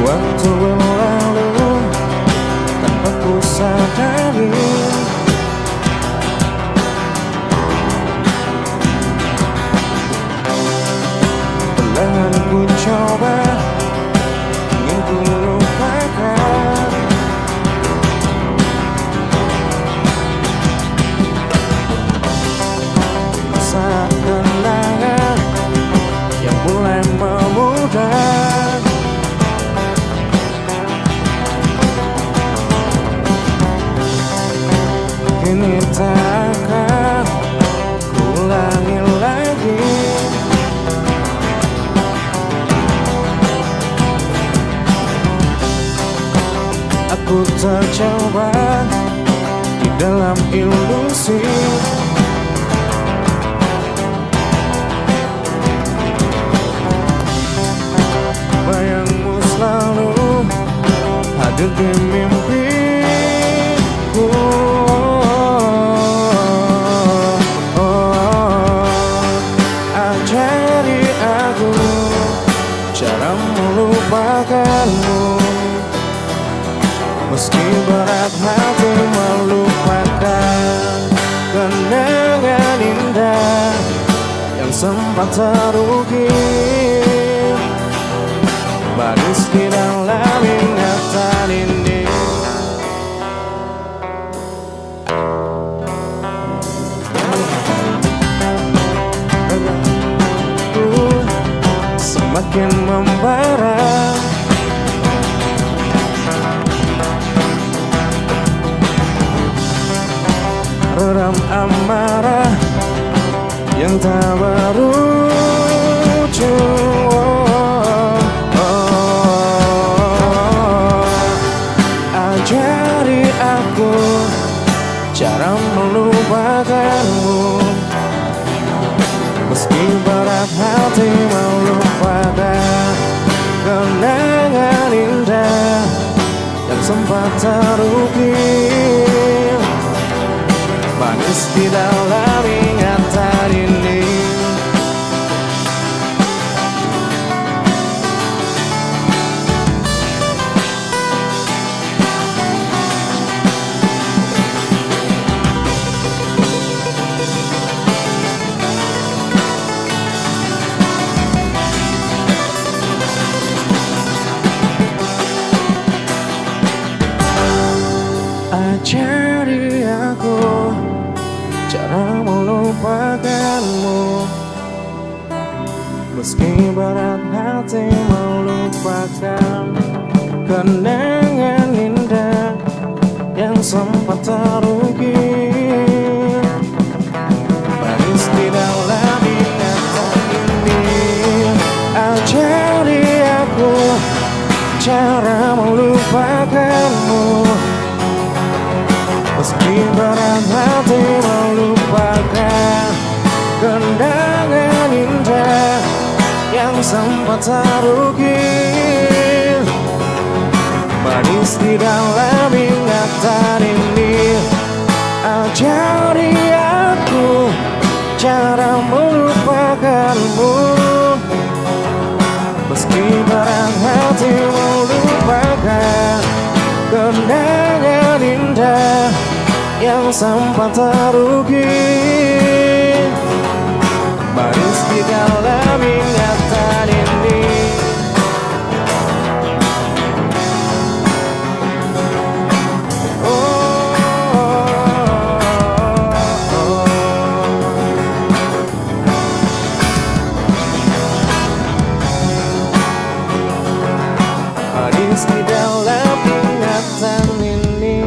Waktu berlalu tanpa ku sadari, perlahan ku coba ingin ku lupakan. Saat kenangan yang mulai memudar, kini tak akan ku ulangi lagi. Aku terjebak di dalam ilusi, bayangmu selalu hadir di mimpiku. Ajari aku cara melupakanmu, meski berat hati melupakan kenangan indah yang sempat terukir baris di dalam ingatan ini. Semakin membara, redam amarah yang tak berujung. Ajari aku cara melupakanmu, meski berat hati melupakan kenangan indah yang sempat terukir manis di dalam ingatan ini. Ajari aku cara melupakanmu, meski berat hati melupakan kenangan indah yang sempat terukir manis di dalam ingatan ini. Ajari aku cara melupakanmu, meski berat hati melupakan kenangan indah yang sempat terukir manis di dalam ingatan ini. Ajari aku cara melupakanmu, meski berat hati melupakan kenangan indah yang sempat terukir manis di dalam ingatan ini. Manis di dalam ingatan ini.